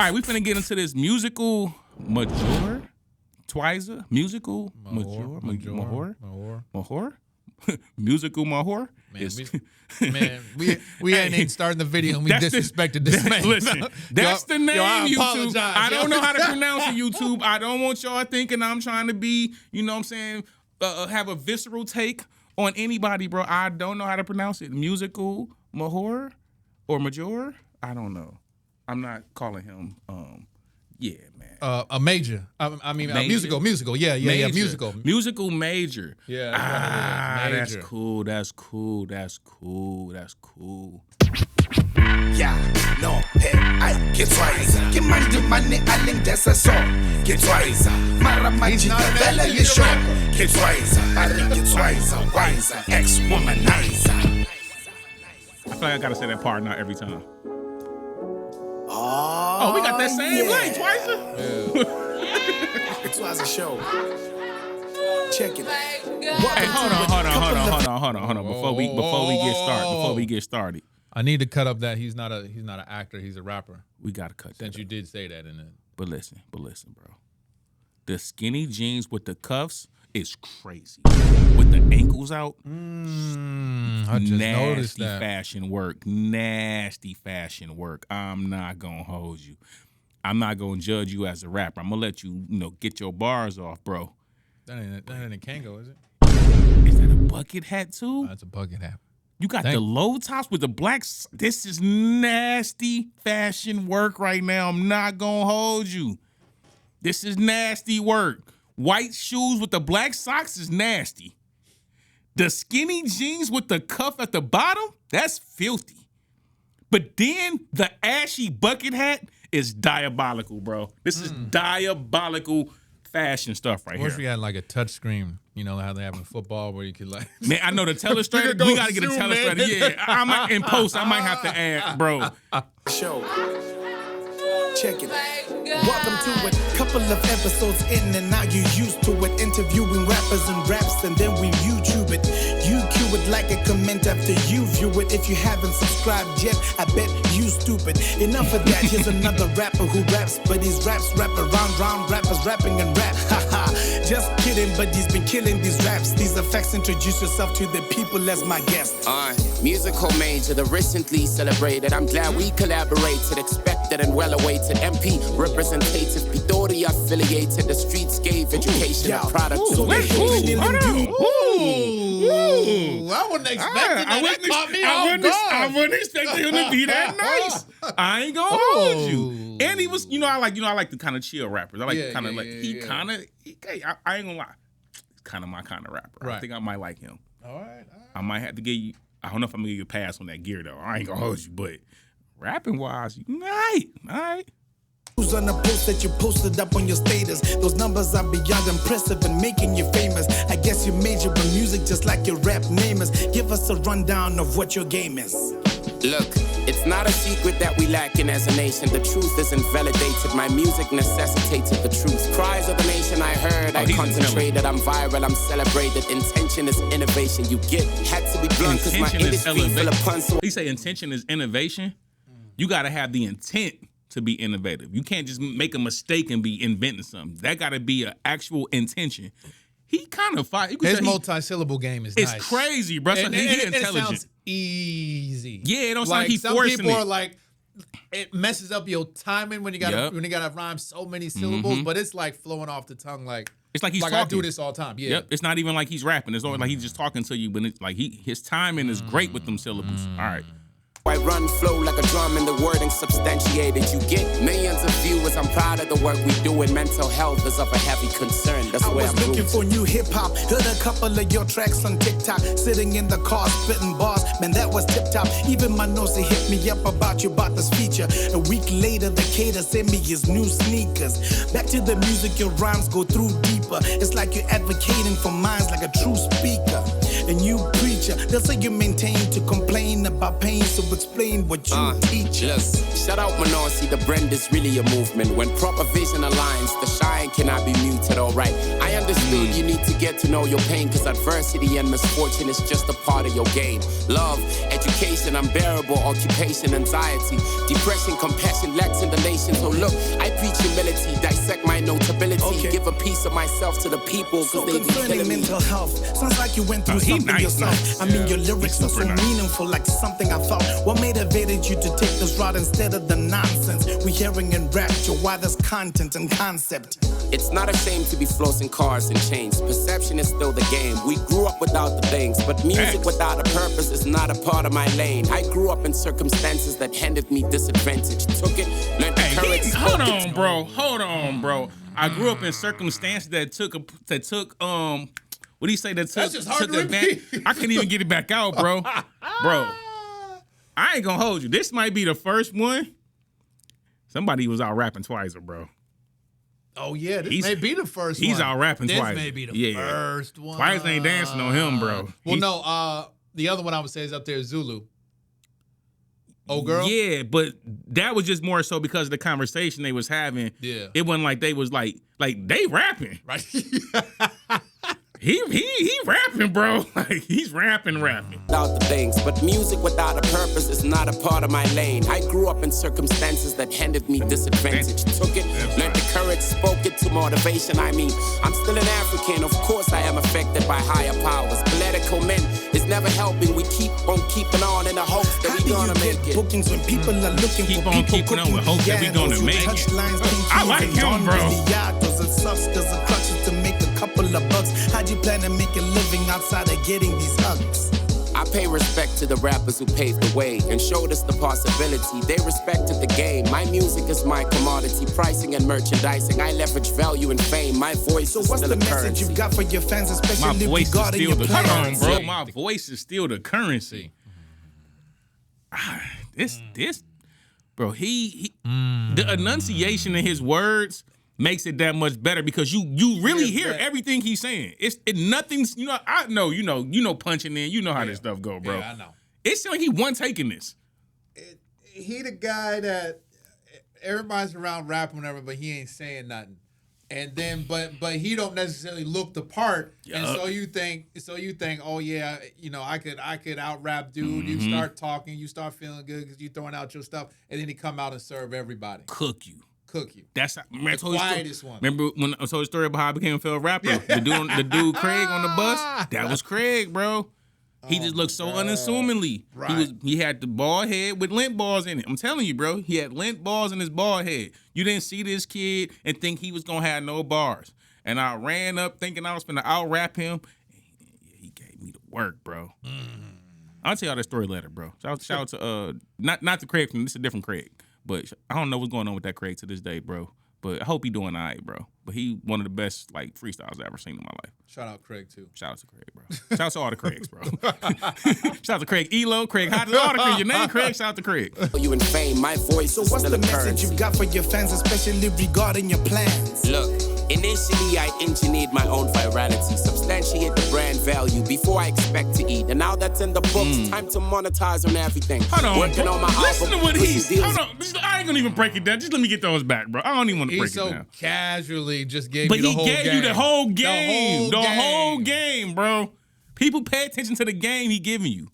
All right, we finna get into this musical Majur. Tswyza? Musical Majur? Mahor? Musical Mahor? Man, we ain't even starting the video and we disrespected this man. Listen, that's the name, I YouTube. apologize. I don't know how to pronounce it, YouTube. I don't want y'all thinking I'm trying to be, you know what I'm saying, have a visceral take on anybody, bro. I don't know how to pronounce it. Musical Mahor or Major? I don't know. I'm not calling him, yeah, man. A major. I mean, major? Musical. Yeah, musical. Musical major. Yeah. Major. That's cool. Yeah, no, hey, I get Tswyza. Get money, I think that's a song. Get Tswyza. Mara majita, bella you show. Get Tswyza. I think get Tswyza. Wiser, ex-womanizer. I feel like I gotta say that part now every time. Oh, we got that same line, Tswyza. Yeah. It's Tswyza show. Check it. Hey, hold on. Before we get started. I need to cut up that he's not an actor, he's a rapper. We gotta cut that. Since you did say that in it. But listen, bro. The skinny jeans with the cuffs is crazy. With the ankles out. I just noticed that. Nasty fashion work. I'm not gonna hold you. I'm not gonna judge you as a rapper. I'm gonna let you, get your bars off, bro. That ain't a Kango, is it? Is that a bucket hat too? That's a bucket hat. You got the low tops with the blacks. This is nasty fashion work right now. I'm not gonna hold you. This is nasty work. White shoes with the black socks is nasty. The skinny jeans with the cuff at the bottom, that's filthy. But then the ashy bucket hat is diabolical, bro. This is diabolical fashion stuff right here. I wish we had like a touch screen, how they have in football where you could like. Man, I know the telestrator. We gotta get a telestrator. Yeah, I might in post. I might have to add, bro. Show. Check it. Welcome to it. Couple of episodes in and now you used to it. Interviewing rappers and raps and then we YouTube it. You cue it like a comment after you view it. If you haven't subscribed yet, I bet you stupid. Enough of that. Here's another rapper who raps, but his raps wrap around rappers rapping and rap. Haha. Just kidding, but he's been killing these raps. These effects. Introduce yourself to the people as my guest. Musical Major, the recently celebrated. I'm glad we collaborated, expected and well awaited. MP representative, Pidoria affiliated. The streets gave education a product of I wasn't expecting that. I wasn't expecting him to be that nice. I ain't gonna hold you. And he was, I like the kind of chill rappers. I like I ain't gonna lie. He's kind of my kind of rapper. Right. I think I might like him. All right. I might have to give you. I don't know if I'm gonna give you a pass on that gear though. I ain't gonna hold you, but rapping wise, all right. Who's on the post that you posted up on your status? Those numbers are beyond impressive and making you famous. I guess you major in music just like your rap name is. Give us a rundown of what your game is. Look, it's not a secret that we lacking as a nation. The truth isn't validated. My music necessitated the truth. Cries of the nation I heard. I concentrated. I'm viral. I'm celebrated. Intention is innovation. You get had to be blunt because my industry full of puns. So he say intention is innovation. You got to have the intent to be innovative. You can't just make a mistake and be inventing something. That got to be an actual intention. He kind of fight. His multi-syllable game is nice. It's crazy, bro. He's intelligent. It sounds easy. Yeah, it don't sound like he's forcing it. Some people are like, it messes up your timing when you gotta rhyme so many syllables, but it's like flowing off the tongue like. It's like he's talking. I do this all the time. Yeah. Yep. It's not even like he's rapping. It's always like he's just talking to you, but it's like his timing is great with them syllables. All right. I run flow like a drum and the wording substantiated. You get millions of viewers. I'm proud of the work we do and mental health is of a heavy concern. That's where I'm looking for new hip-hop. Heard a couple of your tracks on TikTok. Sitting in the car spitting bars. Man, that was tip-top. Even my nose hit me up about this feature. A week later, the cater sent me his new sneakers. Back to the music, your rhymes go through deeper. It's like you're advocating for minds like a true speaker. and you preacher. They'll say you maintain to complain about pain, so explain what you teach. Look, shout out Manasi, the brand is really a movement. When proper vision aligns, the shine cannot be muted, alright. I understood you need to get to know your pain, cause adversity and misfortune is just a part of your game. Love, education, unbearable occupation, anxiety, depression, compassion, lacks in the nation. So look, I preach humility, dissect my notability, give a piece of myself to the people, cause they be killing me. Mental health, sounds like you went through something yourself. I mean, your lyrics are so meaningful, like something I felt. What motivated you to take this route instead of the nonsense we hearing in rap? Why there's content and concept? It's not a shame to be flossing cars and chains. Perception is still the game. We grew up without the things, but music without a purpose is not a part of my lane. I grew up in circumstances that handed me disadvantage. Took it, learned the courage. Hold on, bro. I grew up in circumstances that took what do you say? That took advantage. I couldn't even get it back out, bro. Bro, I ain't gonna hold you. This might be the first one. Somebody was out rapping Tswyza, bro. Oh yeah, this may be the first one. He's out rapping Tswyza. This may be the first one. Tswyza ain't dancing on him, bro. Well, the other one I would say is up there is Zulu. Oh, girl? Yeah, but that was just more so because of the conversation they was having. Yeah. It wasn't like they was like they rapping. Right. He rapping, bro. Like, he's rapping. Without the things, but music without a purpose is not a part of my lane. I grew up in circumstances that handed me disadvantage. Took it, learned the courage, spoke it to motivation. I mean, I'm still an African. Of course I am affected by higher powers. Political men is never helping. We keep on keeping on in the hopes that we gonna make it. Bookings when people are looking keep for on people keeping on with hope that we gonna make it. I like him, bro. It sucks cause the crux is to make a couple of bucks. How'd you plan to make a living outside of getting these hugs? I pay respect to the rappers who paved the way and showed us the possibility. They respected the game. My music is my commodity, pricing and merchandising. I leverage value and fame. My voice is still a currency. So what's the message you've got for your fans, especially regarding your plans? Hold on, bro. My voice is still the currency. This, bro. The enunciation in his words makes it that much better because you really hear everything he's saying. Nothing's, I know, you know punching in, you know how this stuff go, bro. Yeah, I know. It's like he one taking this. He the guy that everybody's around rapping whatever, but he ain't saying nothing. And then but he don't necessarily look the part. And so you think, oh yeah, I could out rap dude. You start talking, you start feeling good because you throwing out your stuff, and then he come out and serve everybody. Cook you. That's the quietest one. Remember when I told the story about how I became a failed rapper? The dude Craig on the bus? That was Craig, bro. He just looked so unassumingly. Right. He had the bald head with lint balls in it. I'm telling you, bro. He had lint balls in his bald head. You didn't see this kid and think he was gonna have no bars. And I ran up thinking I was gonna out rap him. He gave me the work, bro. I'll tell y'all that story later, bro. Shout out to not the Craig from this is a different Craig. But I don't know what's going on with that Craig to this day, bro. But I hope he doing all right, bro. But he one of the best freestyles I've ever seen in my life. Shout out Craig too. Shout out to Craig, bro. Shout out to all the Craigs, bro. Shout out to Craig Elo, Craig Hodges, all the Craigs. Your name Craig. Shout out to Craig. You in fame, my voice. So what's the message you've got for your fans, especially regarding your plans? Look. Initially, I engineered my own virality, substantiate the brand value before I expect to eat. And now that's in the books, time to monetize on everything. Hold on, working bro. on my Listen album. to what hold on. I ain't gonna even break it down. Just let me get those back, bro. I don't even want to break it down. He so casually just gave you the whole game. But he gave you the whole game. The whole game, bro. People pay attention to the game he giving you.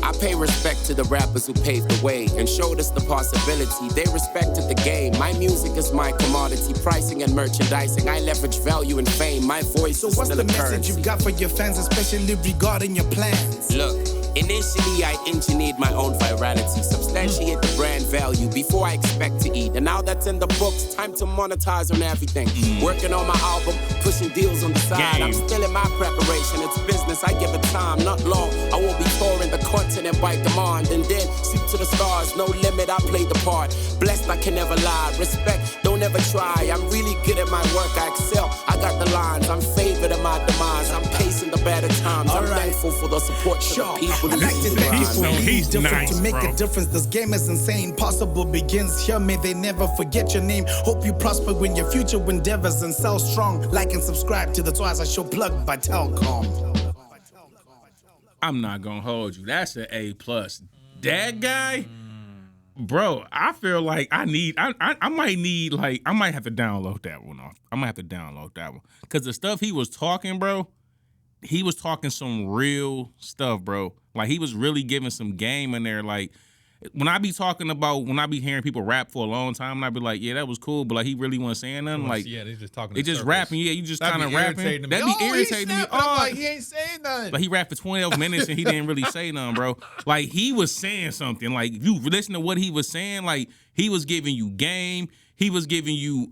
I pay respect to the rappers who paved the way and showed us the possibility. They respected the game. My music is my commodity, pricing and merchandising. I leverage value and fame. My voice is still a currency. So what's the message you've got for your fans, especially regarding your plans? Look, initially I engineered my own virality, substantiate the brand value before I expect to eat. And now that's in the books, time to monetize on everything. Working on my album, pushing deals on the side. I'm still in my preparation. It's business, I give it time, not long. I will be touring the continent by demand, and then shoot to the stars. No limit, I play the part. Blessed, I can never lie. Respect, don't ever try. I'm really good at my work, I excel. I got the lines, I'm favored in my demise. I'm pacing the better times. I'm thankful for the support to the people. I like to let people he's different nice, to make bro. a difference. This game is insane. Possible begins here. May they never forget your name. Hope you prosper when your future endeavors and sell strong. Like and subscribe to the Tswyza Show, plugged by Telcom. I'm not gonna hold you. That's an A+. That guy, bro, I feel like I might have to download that one off. I might have to download that one. Cause the stuff he was talking, bro, he was talking some real stuff, bro. Like he was really giving some game in there. Like when I be hearing people rap for a long time, and I be like, yeah, that was cool, but like he really wasn't saying nothing. Like yeah, they just talking. They just rapping. Yeah, you just kind of rapping. That'd be irritating to me. Oh, like he ain't saying nothing. Like he rapped for 12 minutes and he didn't really say nothing, bro. Like he was saying something. Like if you listen to what he was saying, like he was giving you game. He was giving you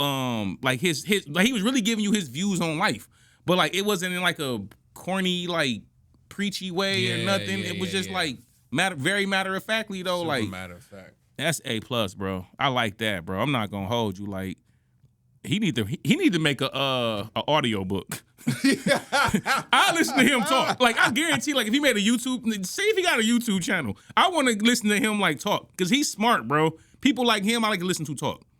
like his like he was really giving you his views on life. But like it wasn't in like a corny like preachy way or nothing. It was just like very matter of factly though. Super like matter of fact. That's A+, bro. I like that, bro. I'm not gonna hold you. Like he need to make a audio book. I listen to him talk. Like I guarantee, like if he made a YouTube, see if he got a YouTube channel. I want to listen to him like talk because he's smart, bro. People like him, I like to listen to talk.